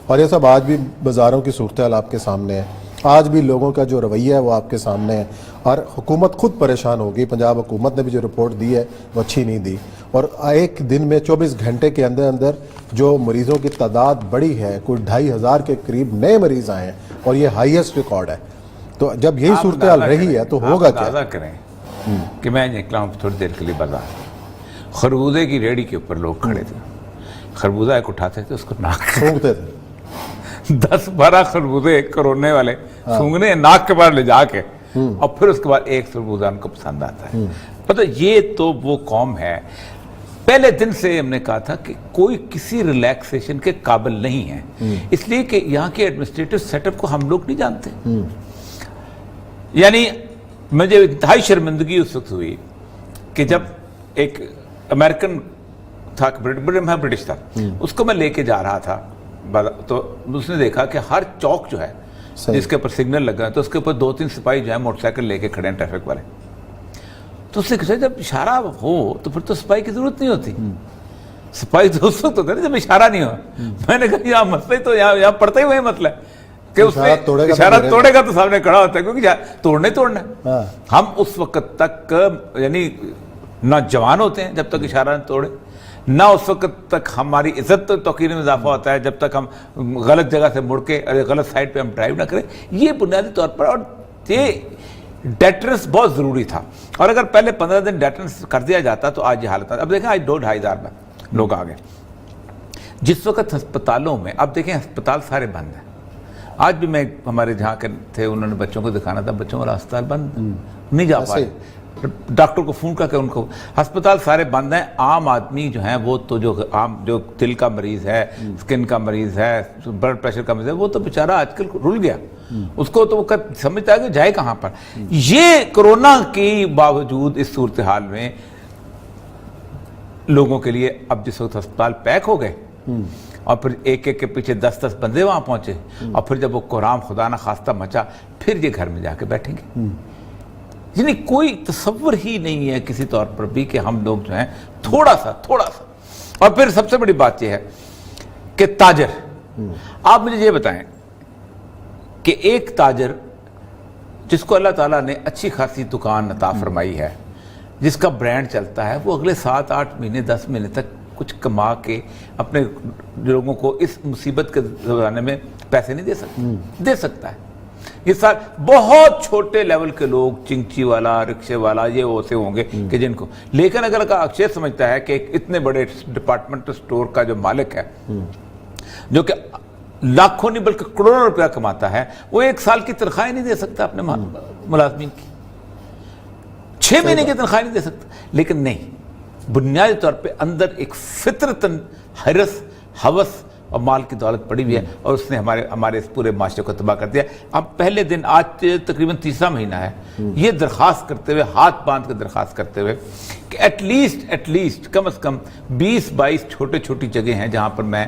और ये सब आज भी बाज़ारों की सूरत हाल आपके सामने है, आज भी लोगों का जो रवैया है वो आपके सामने है, और हुकूमत खुद परेशान होगी। पंजाब हुकूमत ने भी जो रिपोर्ट दी है वो अच्छी नहीं दी, और एक दिन में 24 घंटे के अंदर अंदर जो मरीज़ों की तादाद बढ़ी है, कोई 2500 के करीब नए मरीज़ आए हैं, और ये हाईएस्ट रिकॉर्ड है। तो जब यही सूरत हाल रही है तो होगा क्या? करें कि मैं निकला हूँ थोड़ी देर के लिए बाजार, खरबूजे की रेहड़ी के ऊपर लोग खड़े थे, खरबूजा एक उठाते थे, उसको नाक सूंघते थे। 10-12 खरबूजे कोरोने वाले सूंघने नाक के बाहर ले जाके, और फिर उसके बाद एक खरबूजा उनको पसंद आता है। पता ये तो वो कौम है, पहले दिन से हमने कहा था कि कोई किसी रिलैक्सेशन के काबिल नहीं है, इसलिए कि यहाँ के एडमिनिस्ट्रेटिव सेटअप को हम लोग नहीं जानते। यानी मुझे इंतहाई शर्मिंदगी उस वक्त हुई कि जब एक अमेरिकन था, ब्रिटिश था, उसको मैं लेके जा रहा था, तो उसने देखा कि हर चौक जो है जिसके ऊपर सिग्नल लगा है तो उसके ऊपर 2-3 सिपाही जो है मोटरसाइकिल लेके खड़े हैं, ट्रैफिक वाले। तो उसने कहा जब इशारा हो तो फिर तो सिपाही की जरूरत नहीं होती, सिपाही तो उस वक्त तो करे जब इशारा नहीं हो। मैंने कहा यहाँ मसला ही तो यहाँ पड़ता ही वही मसला है कि उसने इशारा तोड़ेगा तो सामने खड़ा होता है, क्योंकि तोड़ना है। हम उस वक्त तक यानी ना जवान होते हैं जब तक इशारा न तोड़े, ना उस वक्त तक हमारी इज्जत तो तौकीर में इजाफा होता है जब तक हम गलत जगह से मुड़ के गलत साइड पे हम ड्राइव ना करें। ये बुनियादी तौर पर, और ये डेटरेंस बहुत ज़रूरी था, और अगर पहले 15 दिन डेटरेंस कर दिया जाता तो आज ये हालत। अब देखें आज 2-2,500 में लोग आ गए। जिस वक्त अस्पतालों में, अब देखें अस्पताल सारे बंद हैं। आज भी मैं हमारे जहाँ के थे, उन्होंने बच्चों को दिखाना था, बच्चों वाला अस्पताल बंद, नहीं जा पाए। डॉक्टर को फ़ोन करके उनको, अस्पताल सारे बंद हैं। आम आदमी जो है वो तो जो दिल का मरीज़ है, स्किन का मरीज़ है, ब्लड प्रेशर का मरीज़ है, वो तो बेचारा आजकल रुल गया, उसको तो वो समझता है कि जाए कहाँ पर। ये कोरोना के बावजूद इस सूरत हाल में लोगों के लिए अब जिस वक्त अस्पताल पैक हो गए और फिर एक एक के पीछे 10-10 बंदे वहाँ पहुँचे, और फिर जब वो कोराम खुदा ना खास्ता मचा, फिर ये घर में जाके बैठेंगे। यानी कोई तसव्वुर ही नहीं है किसी तौर पर भी कि हम लोग जो हैं थोड़ा सा। और फिर सबसे बड़ी बात यह है कि ताजर, आप मुझे ये बताएं कि एक ताजर जिसको अल्लाह ताला ने अच्छी खासी दुकान अता फरमाई है, जिसका ब्रांड चलता है, वो अगले 7-8 महीने 10 महीने तक कुछ कमा के अपने लोगों को इस मुसीबत के ज़माने में पैसे नहीं दे सकता है। ये सारे बहुत छोटे लेवल के लोग, चिंची वाला, रिक्शे वाला, ये वैसे होंगे कि जिनको, लेकिन अगर का अक्षय समझता है कि इतने बड़े डिपार्टमेंटल स्टोर का जो मालिक है, जो कि लाखों नहीं बल्कि करोड़ों रुपया कमाता है, वो 1 साल की तनख्वाह नहीं दे सकता अपने मुलाजमीन की, 6 महीने की तनख्वाह नहीं दे सकता। लेकिन नहीं, बुनियादी तौर पे अंदर एक फितरतन हरस, हवस और माल की दौलत पड़ी हुई है, और उसने हमारे इस पूरे माशरे को तबाह कर दिया। अब पहले दिन, आज तकरीबन 3रा महीना है, ये दरख्वास्त करते हुए, हाथ बांध कर दरख्वास्त करते हुए कि एटलीस्ट कम से कम 20-22 छोटी जगह हैं जहाँ पर मैं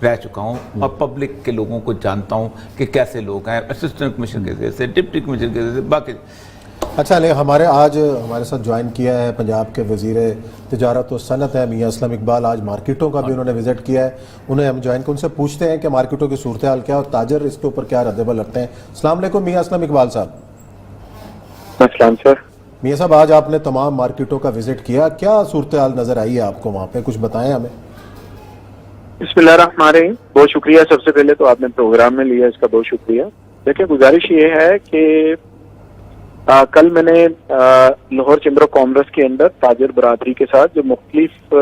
रह चुका हूँ और पब्लिक के लोगों को जानता हूँ कि कैसे लोग हैं, असिस्टेंट कमिश्नर के जरिए से, डिप्टी कमिश्नर के जरिए से, बाकी। अच्छा, ले आज हमारे साथ ज्वाइन किया है पंजाब के वज़ीर तिजारत और सनत है मियाँ असलम इकबाल। आज मार्केटों का भी उन्होंने विजिट किया है, उन्हें हम ज्वाइन कर उनसे पूछते हैं कि मार्केटों की सूरत हाल क्या, और ताजर इसके ऊपर क्या रद्दबल रखते हैं। अस्सलाम वालेकुम मियाँ असलम इकबाल साहब। अस्सलाम सर। मियाँ साहब, आज आपने तमाम मार्केटों का विजिट किया, क्या सूरत हाल नजर आई है आपको वहाँ पे, कुछ बताएं हमें। बिस्मिल्लाहिर्रहमानिर्रहीम, बहुत शुक्रिया। सबसे पहले तो आपने प्रोग्राम में लिया, इसका बहुत शुक्रिया। देखिए, गुजारिश ये है कि कल मैंने लाहौर चैम्बर ऑफ कॉमर्स के अंदर ताजर बरादरी के साथ जो मुख्तलिफ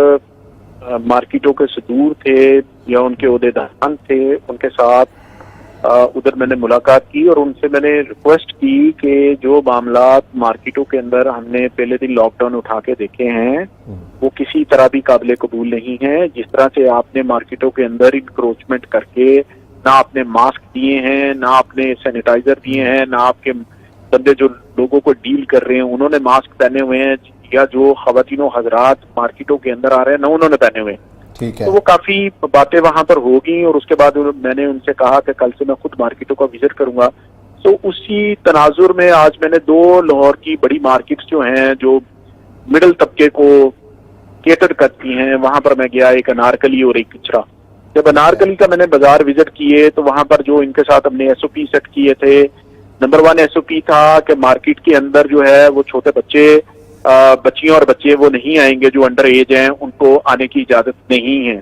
मार्केटों के सदूर थे या उनके ओहदेदार थे, उनके साथ उधर मैंने मुलाकात की, और उनसे मैंने रिक्वेस्ट की कि जो मामलात मार्केटों के अंदर हमने पहले दिन लॉकडाउन उठा के देखे हैं, वो किसी तरह भी काबिल कबूल नहीं है। जिस तरह से आपने मार्केटों के अंदर इंक्रोचमेंट करके ना आपने मास्क दिए हैं, ना आपने सैनिटाइजर दिए हैं, ना आपके बंदे जो लोगों को डील कर रहे हैं उन्होंने मास्क पहने हुए हैं, या जो खवातीनो हजरात मार्केटों के अंदर आ रहे हैं ना उन्होंने पहने हुए हैं। ठीक है। तो वो काफी बातें वहां पर होगी, और उसके बाद मैंने उनसे कहा कि कल से मैं खुद मार्केटों का विजिट करूंगा। तो उसी तनाजुर में आज मैंने 2 लाहौर की बड़ी मार्केट्स जो हैं, जो मिडिल तबके को केटर करती हैं, वहां पर मैं गया, एक अनारकली और एक किचरा। जब अनारकली का मैंने बाजार विजिट किए तो वहां पर जो इनके साथ हमने एसओपी सेट किए थे, नंबर 1 एसओपी था कि मार्केट के अंदर जो है वो छोटे बच्चे, बच्चियां और बच्चे वो नहीं आएंगे जो अंडर एज हैं, उनको आने की इजाजत नहीं है।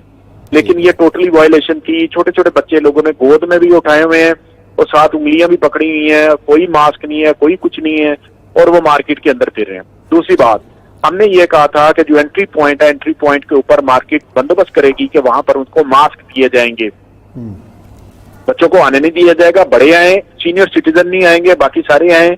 लेकिन ये टोटली वायलेशन थी। छोटे छोटे बच्चे लोगों ने गोद में भी उठाए हुए हैं और 7 उंगलियां भी पकड़ी हुई हैं, कोई मास्क नहीं है, कोई कुछ नहीं है, और वो मार्केट के अंदर फिर रहे हैं। दूसरी बात, हमने ये कहा था कि जो एंट्री पॉइंट है, एंट्री पॉइंट के ऊपर मार्केट बंदोबस्त करेगी कि वहां पर उनको मास्क दिए जाएंगे, बच्चों को आने नहीं दिया जाएगा, बड़े आए, सीनियर सिटीजन नहीं आएंगे, बाकी सारे आए,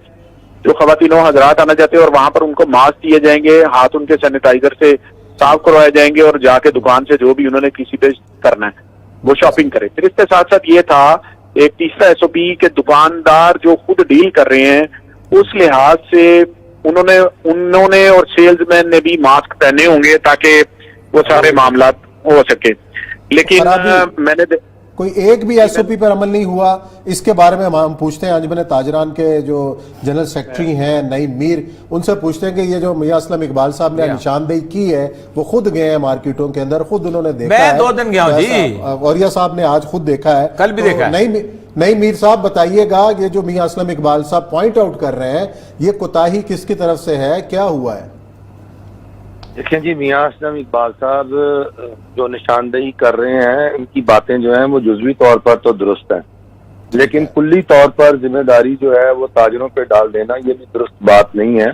जो खवातीनों हजरात आना चाहते हैं, और वहां पर उनको मास्क दिए जाएंगे, हाथ उनके सैनिटाइजर से साफ करवाए जाएंगे, और जाके दुकान से जो भी उन्होंने किसी पे करना है वो शॉपिंग करे। फिर इसके साथ साथ ये था एक तीसरा एसओपी के दुकानदार जो खुद डील कर रहे हैं, उस लिहाज से उन्होंने और सेल्समैन ने भी मास्क पहने होंगे ताकि वो सारे मामला हो सके। लेकिन मैंने कोई एक भी एसओपी पर अमल नहीं हुआ। इसके बारे में हम पूछते हैं अंजुमन ताजरान के जो जनरल सेक्रेटरी हैं नईम मीर, उनसे पूछते हैं कि ये जो मियां असलम इकबाल साहब ने निशानदेही की है, वो खुद गए हैं मार्केटों के अंदर, खुद उन्होंने देखा है। मैं 2 दिन गया हूं जी, औरिया साहब ने आज खुद देखा है, कल भी देखा है। नईम मीर साहब बताइएगा, ये जो मियां असलम इकबाल साहब पॉइंट आउट कर रहे हैं, ये कोताही किसकी तरफ से है, क्या हुआ है? देखें जी, मियां असलम इकबाल साहब जो निशानदेही कर रहे हैं, इनकी बातें जो हैं वो जुज़वी तौर पर तो दुरुस्त हैं, लेकिन कुल्ली तौर पर जिम्मेदारी जो है वो ताजरों पे डाल देना ये भी दुरुस्त बात नहीं है।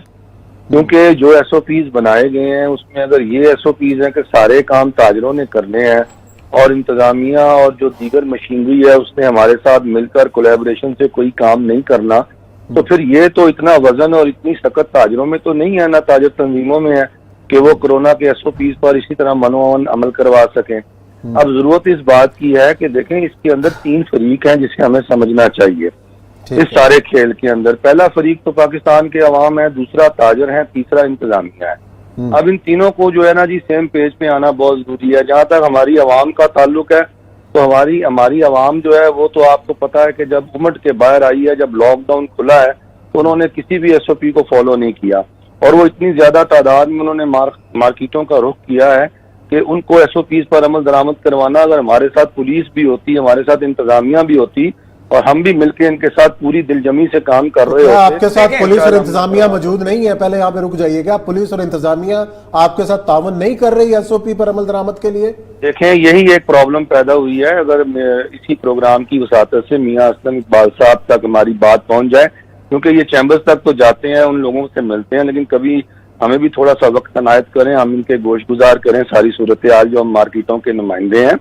क्योंकि जो एसओपीज बनाए गए हैं उसमें अगर ये एसओपीज हैं कि सारे काम ताजरों ने करने हैं और इंतजामिया और जो दीगर मशीनरी है उसने हमारे साथ मिलकर कोलैबोरेशन से कोई काम नहीं करना, तो फिर ये तो इतना वजन और इतनी सख्त ताजरों में तो नहीं है, ना ताजर तंजीमों में है कि वो कोरोना के एसओपीज पर इसी तरह मनोवन अमल करवा सकें। अब जरूरत इस बात की है कि देखें, इसके अंदर 3 फरीक हैं जिसे हमें समझना चाहिए इस सारे खेल के अंदर। पहला फरीक तो पाकिस्तान के अवाम है, दूसरा ताजर है, तीसरा इंतजामिया है। अब इन तीनों को जो है ना जी सेम पेज पे आना बहुत जरूरी है। जहां तक हमारी अवाम का ताल्लुक है तो हमारी अवाम जो है वो तो आपको पता है कि जब उमड़ के बाहर आई है, जब लॉकडाउन खुला है तो उन्होंने किसी भी एसओपी को फॉलो नहीं किया, और वो इतनी ज्यादा तादाद में उन्होंने मार्केटों का रुख किया है कि उनको एसओपीज पर अमल दरामद करवाना, अगर हमारे साथ पुलिस भी होती, हमारे साथ इंतजामिया भी होती और हम भी मिलकर इनके साथ पूरी दिलजमी से काम कर रहे होते। आपके साथ पुलिस और इंतजामिया मौजूद नहीं है? पहले यहाँ पे रुक जाइएगा, पुलिस और इंतजामिया आपके साथ तावन नहीं कर रही एसओपी पर अमल दरामद के लिए? देखें, यही एक प्रॉब्लम पैदा हुई है। अगर इसी प्रोग्राम की वसातत से मियां असलम इकबाल साहब तक हमारी बात पहुंच जाए, क्योंकि ये चैम्बर्स तक तो जाते हैं, उन लोगों से मिलते हैं, लेकिन कभी हमें भी थोड़ा सा वक्त अनायत करें, हम इनके गोशगुजार करें सारी सूरत हाल जो हम मार्केटों के नुमाइंदे हैं।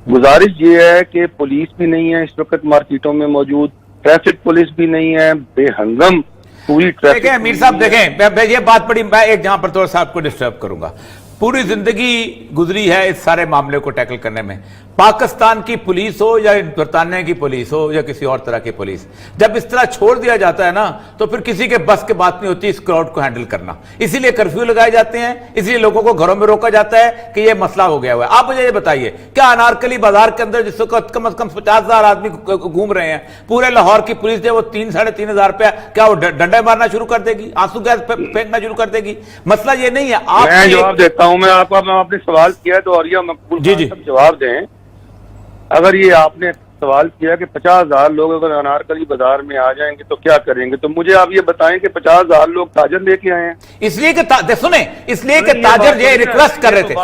गुजारिश ये है कि पुलिस भी नहीं है इस वक्त मार्केटों में मौजूद, ट्रैफिक पुलिस भी नहीं है, बेहंगम पूरी ट्रैफिक। देखें मीर साहब, देखें ये बात बड़ी, मैं एक जहां पर थोड़ा सा आपको डिस्टर्ब करूंगा। पूरी जिंदगी गुजरी है इस सारे मामले को टैकल करने में। पाकिस्तान की पुलिस हो या बरतानिया की पुलिस हो या किसी और तरह की पुलिस, जब इस तरह छोड़ दिया जाता है ना तो फिर किसी के बस की बात नहीं होती इस क्राउड को हैंडल करना। इसीलिए कर्फ्यू लगाए जाते हैं, इसलिए लोगों को घरों में रोका जाता है कि यह मसला हो गया हुआ है। आप मुझे ये बताइए, क्या अनारकली बाजार के अंदर जिस वक्त कम से कम 50,000 आदमी घूम रहे हैं, पूरे लाहौर की पुलिस जो वो 3-3.5 हजार रुपया क्या वो डंडे मारना शुरू कर देगी, आंसू गैस फेंकना शुरू कर देगी? मसला ये नहीं है। मैं जवाब देता हूं, मैं आपने सवाल किया है तो और मकबूल जवाब दें। अगर ये आपने सवाल किया कि 50,000 लोग अगर अनारकली बाजार में आ जाएंगे तो क्या करेंगे, तो मुझे आप ये बताएं कि 50,000 लोग ताजर लेके आए हैं। इसलिए कि सुने, इसलिए कि ताजर ये रिक्वेस्ट कर रहे थे,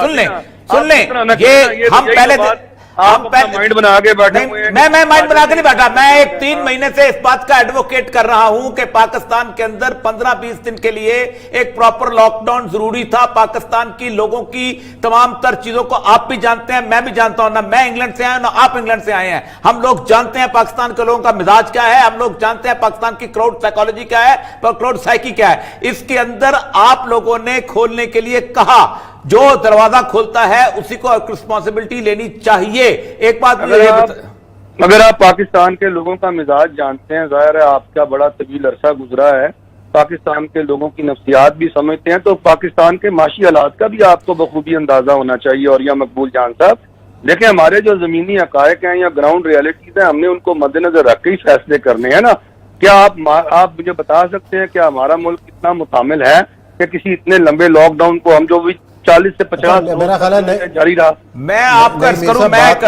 सुन लें ये हम पहले आप माइंड बना के बैठे हुए हैं। मैं माइंड बना के नहीं बैठा, मैं 3 महीने से इस बात का एडवोकेट कर रहा हूं कि पाकिस्तान के अंदर 15-20 दिन के लिए एक प्रॉपर लॉकडाउन जरूरी था। पाकिस्तान की लोगों की तमाम तर चीजों को आप भी जानते हैं, मैं भी जानता हूं, ना मैं इंग्लैंड से आया ना आप इंग्लैंड से आए हैं। हम लोग जानते हैं पाकिस्तान के लोगों का मिजाज क्या है, हम लोग जानते हैं पाकिस्तान की क्राउड साइकोलॉजी क्या है, क्राउड साइकी क्या है। इसके अंदर आप लोगों ने खोलने के लिए कहा, जो दरवाजा खोलता है उसी को रिस्पॉन्सिबिलिटी लेनी चाहिए। एक बात अगर आप पाकिस्तान के लोगों का मिजाज जानते हैं, जाहिर है आपका बड़ा तवील अरसा गुजरा है, पाकिस्तान के लोगों की नफ्सियात भी समझते हैं, तो पाकिस्तान के माशी हालात का भी आपको बखूबी अंदाजा होना चाहिए। और या मकबूल जान साहब, देखिए हमारे जो जमीनी हकायक हैं या ग्राउंड रियलिटीज हैं, हमने उनको मद्देनजर रख के ही फैसले करने हैं ना। क्या आप मुझे बता सकते हैं क्या हमारा मुल्क कितना मुतामिल है कि किसी इतने लंबे लॉकडाउन को हम जो भी 40 से 50 मेरा ख्याल है जारी रहा। मैं आपका करूं, मैं